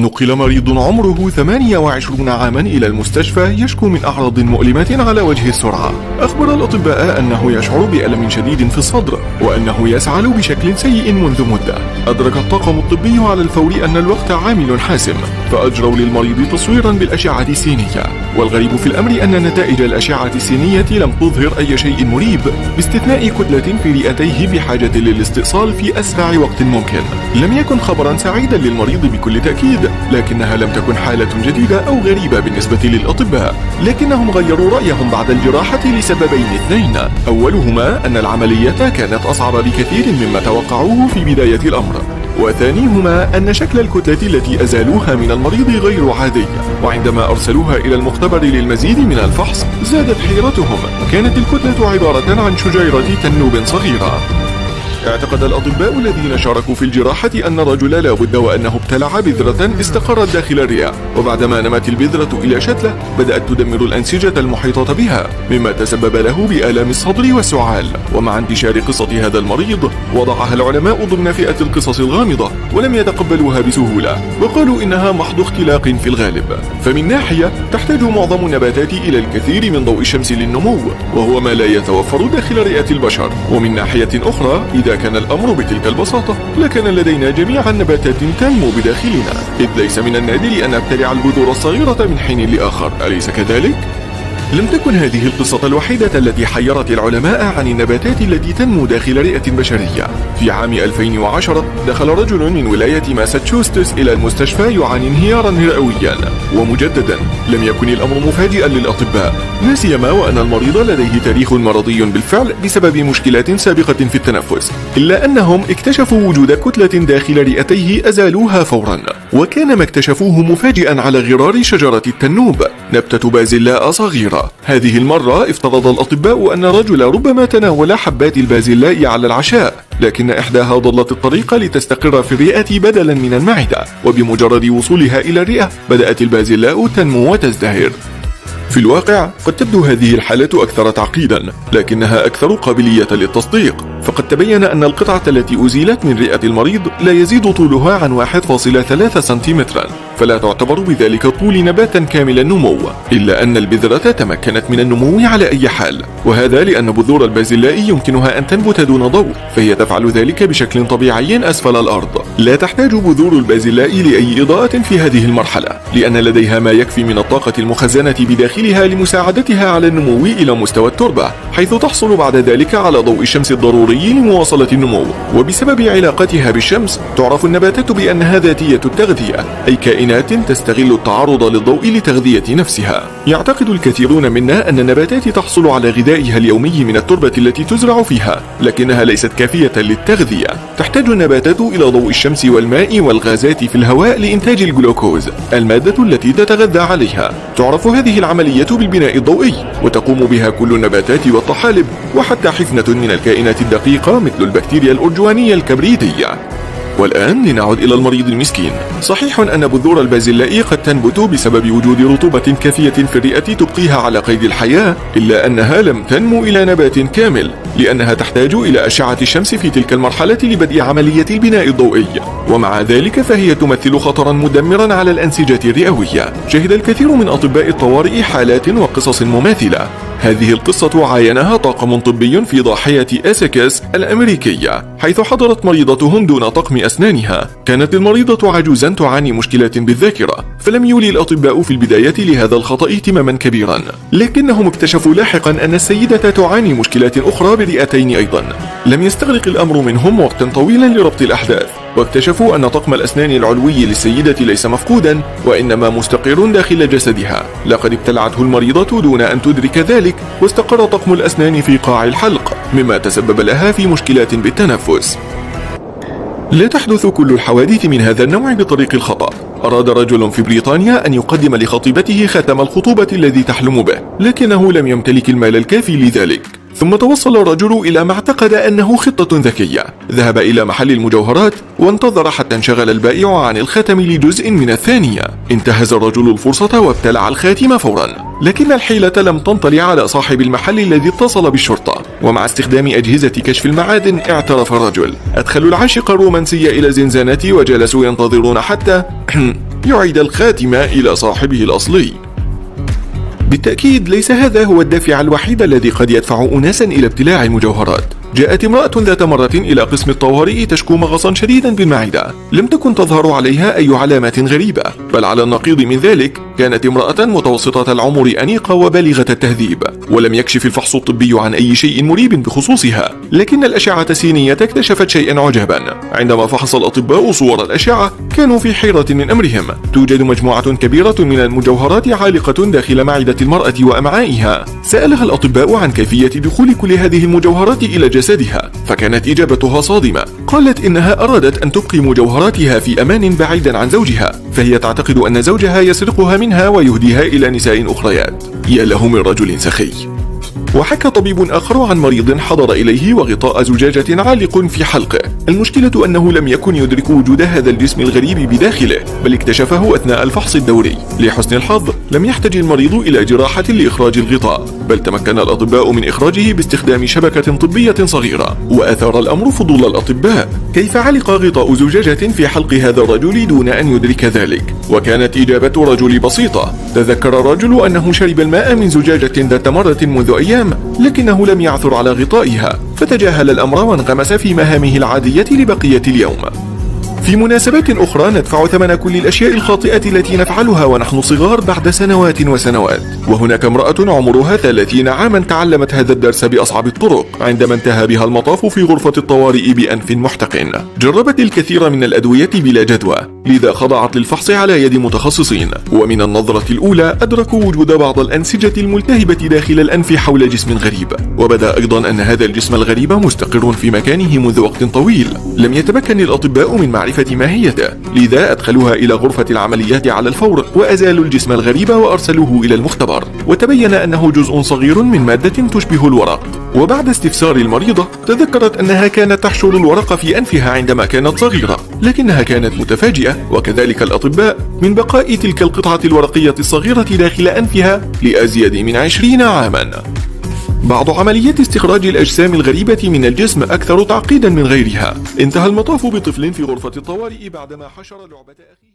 نقل مريض عمره 28 عاما إلى المستشفى يشكو من أعراض مؤلمة على وجه السرعة. أخبر الأطباء أنه يشعر بألم شديد في الصدر وأنه يسعل بشكل سيء منذ مدة. أدرك الطاقم الطبي على الفور أن الوقت عامل حاسم، فأجروا للمريض تصويرا بالأشعة السينية. والغريب في الأمر أن نتائج الأشعة السينية لم تظهر أي شيء مريب، باستثناء كتلة في رئتيه بحاجة للاستئصال في أسرع وقت ممكن. لم يكن خبرا سعيدا للمريض بكل تأكيد، لكنها لم تكن حالة جديدة أو غريبة بالنسبة للأطباء، لكنهم غيروا رأيهم بعد الجراحة لسببين اثنين. أولهما أن العملية كانت أصعب بكثير مما توقعوه في بداية الأمر، وثانيهما أن شكل الكتلة التي أزالوها من المريض غير عادي. وعندما أرسلوها إلى المختبر للمزيد من الفحص زادت حيرتهم. كانت الكتلة عبارة عن شجيرة تنوب صغيرة. اعتقد الأطباء الذين شاركوا في الجراحة أن الرجل لا بد وأنه ابتلع بذرة استقرت داخل الرئة، وبعدما نمت البذرة إلى شتلة بدأت تدمر الأنسجة المحيطة بها، مما تسبب له بآلام الصدر والسعال. ومع انتشار قصة هذا المريض وضعها العلماء ضمن فئة القصص الغامضة، ولم يتقبلوها بسهولة، وقالوا إنها محض اختلاق في الغالب. فمن ناحية تحتاج معظم النباتات إلى الكثير من ضوء الشمس للنمو، وهو ما لا يتوفر داخل رئة البشر. ومن ناحية أخرى إذا كان الأمر بتلك البساطة لكان لدينا جميعا نباتات تنمو بداخلنا، إذ ليس من النادر أن نبتلع البذور الصغيرة من حين لآخر، أليس كذلك؟ لم تكن هذه القصة الوحيدة التي حيرت العلماء عن النباتات التي تنمو داخل رئة بشرية. في عام 2010 دخل رجل من ولاية ماساتشوستس إلى المستشفى يعاني انهيارا رئويا، ومجددا لم يكن الأمر مفاجئا للأطباء، لا سيما وأن المريض لديه تاريخ مرضي بالفعل بسبب مشكلات سابقة في التنفس، إلا أنهم اكتشفوا وجود كتلة داخل رئتيه أزالوها فورا. وكان ما اكتشفوه مفاجئا على غرار شجرة التنوب، نبتة بازلاء صغيرة. هذه المرة افترض الأطباء أن الرجل ربما تناول حبات البازلاء على العشاء، لكن إحداها ضلت الطريق لتستقر في الرئة بدلا من المعدة، وبمجرد وصولها إلى الرئة بدأت البازلاء تنمو وتزدهر. في الواقع قد تبدو هذه الحالة أكثر تعقيدا، لكنها أكثر قابلية للتصديق، فقد تبين أن القطعة التي أزيلت من رئة المريض لا يزيد طولها عن 1.3 سنتيمترا، فلا تعتبر بذلك طول نباتا كامل النمو، إلا أن البذرة تمكنت من النمو على أي حال، وهذا لأن بذور البازلاء يمكنها أن تنبت دون ضوء، فهي تفعل ذلك بشكل طبيعي أسفل الأرض. لا تحتاج بذور البازلاء لأي إضاءة في هذه المرحلة، لأن لديها ما يكفي من الطاقة المخزنة بداخلها لمساعدتها على النمو إلى مستوى التربة، حيث تحصل بعد ذلك على ضوء الشمس الضروري لمواصلة النمو. وبسبب علاقتها بالشمس تعرف النباتات بأنها ذاتية التغذية، أي كائنات تستغل التعرض للضوء لتغذية نفسها. يعتقد الكثيرون منا أن النباتات تحصل على غذائها اليومي من التربة التي تزرع فيها، لكنها ليست كافية للتغذية. تحتاج النباتات إلى ضوء الشمس والماء والغازات في الهواء لإنتاج الجلوكوز، المادة التي تتغذى عليها. تعرف هذه العملية بالبناء الضوئي، وتقوم بها كل النباتات والطحالب، وحتى حفنة من الكائنات الدقيقة مثل البكتيريا الأرجوانية الكبريتية. والآن لنعد إلى المريض المسكين. صحيح أن بذور البازلاء قد تنبت بسبب وجود رطوبة كافية في الرئة تبقيها على قيد الحياة، إلا أنها لم تنمو إلى نبات كامل، لأنها تحتاج إلى أشعة الشمس في تلك المرحلة لبدء عملية البناء الضوئي، ومع ذلك فهي تمثل خطرا مدمرا على الأنسجة الرئوية. شهد الكثير من أطباء الطوارئ حالات وقصص مماثلة. هذه القصة عاينها طاقم طبي في ضاحية أسكس الأمريكية، حيث حضرت مريضتهم دون طقم أسنانها. كانت المريضة عجوزا تعاني مشكلات بالذاكرة، فلم يولي الأطباء في البداية لهذا الخطأ اهتماما كبيرا، لكنهم اكتشفوا لاحقا أن السيدة تعاني مشكلات أخرى برئتين أيضا. لم يستغرق الأمر منهم وقتا طويلا لربط الأحداث، واكتشفوا أن طقم الأسنان العلوي للسيدة ليس مفقودا، وإنما مستقر داخل جسدها. لقد ابتلعته المريضة دون أن تدرك ذلك، واستقر طقم الأسنان في قاع الحلق، مما تسبب لها في مشكلات بالتنفس. لا تحدث كل الحوادث من هذا النوع بطريق الخطأ. أراد رجل في بريطانيا أن يقدم لخطيبته خاتم الخطوبة الذي تحلم به، لكنه لم يمتلك المال الكافي لذلك. ثم توصل الرجل إلى ما اعتقد أنه خطة ذكية. ذهب إلى محل المجوهرات وانتظر حتى انشغل البائع عن الخاتم لجزء من الثانية. انتهز الرجل الفرصة وابتلع الخاتم فورا، لكن الحيلة لم تنطلي على صاحب المحل الذي اتصل بالشرطة، ومع استخدام أجهزة كشف المعادن اعترف الرجل. أدخلوا العاشق الرومانسي إلى زنزانة وجلسوا ينتظرون حتى يعيد الخاتم إلى صاحبه الأصلي. بالتأكيد ليس هذا هو الدافع الوحيد الذي قد يدفع أناسا إلى ابتلاع المجوهرات. جاءت امرأة ذات مرة إلى قسم الطوارئ تشكو مغصا شديدا بالمعدة. لم تكن تظهر عليها أي علامات غريبة، بل على النقيض من ذلك كانت امرأة متوسطة العمر أنيقة وبالغة التهذيب، ولم يكشف الفحص الطبي عن أي شيء مريب بخصوصها. لكن الأشعة السينية اكتشفت شيئا عجبا. عندما فحص الأطباء صور الأشعة كانوا في حيرة من أمرهم. توجد مجموعة كبيرة من المجوهرات عالقة داخل معدة المرأة وأمعائها. سألها الأطباء عن كيفية دخول كل هذه المجوهرات إلى جسدها، فكانت إجابتها صادمة. قالت إنها أرادت أن تبقي مجوهراتها في أمان بعيدا عن زوجها، فهي تعتقد أن زوجها يسرقها منها ويهديها إلى نساء أخريات. يا له من رجل سخي. وحكى طبيب آخر عن مريض حضر إليه وغطاء زجاجة عالق في حلقه. المشكلة أنه لم يكن يدرك وجود هذا الجسم الغريب بداخله، بل اكتشفه أثناء الفحص الدوري. لحسن الحظ لم يحتج المريض إلى جراحة لإخراج الغطاء، بل تمكن الأطباء من إخراجه باستخدام شبكة طبية صغيرة. وأثار الأمر فضول الأطباء، كيف علق غطاء زجاجة في حلق هذا الرجل دون أن يدرك ذلك؟ وكانت إجابة الرجل بسيطة. تذكر الرجل أنه شرب الماء من زجاجة ذات مرة منذ أيام، لكنه لم يعثر على غطائها، فتجاهل الأمر وانغمس في مهامه العادية لبقية اليوم. في مناسبات أخرى ندفع ثمن كل الأشياء الخاطئة التي نفعلها ونحن صغار بعد سنوات وسنوات. وهناك امرأة عمرها 30 عاما تعلمت هذا الدرس بأصعب الطرق عندما انتهى بها المطاف في غرفة الطوارئ بأنف محتقن. جربت الكثير من الأدوية بلا جدوى، لذا خضعت للفحص على يد متخصصين، ومن النظرة الأولى أدركوا وجود بعض الأنسجة الملتهبة داخل الأنف حول جسم غريب. وبدا أيضا أن هذا الجسم الغريب مستقر في مكانه منذ وقت طويل. لم يتمكن الأطباء من معرفة ماهيته، لذا أدخلوها إلى غرفة العمليات على الفور وأزالوا الجسم الغريب وأرسلوه إلى المختبر، وتبين أنه جزء صغير من مادة تشبه الورق. وبعد استفسار المريضة تذكرت أنها كانت تحشر الورق في أنفها عندما كانت صغيرة، لكنها كانت متفاجئة وكذلك الأطباء من بقاء تلك القطعة الورقية الصغيرة داخل أنفها لأزيد من 20 عاما. بعض عمليات استخراج الأجسام الغريبة من الجسم أكثر تعقيدا من غيرها. انتهى المطاف بطفل في غرفة الطوارئ بعدما حشر لعبة أخيه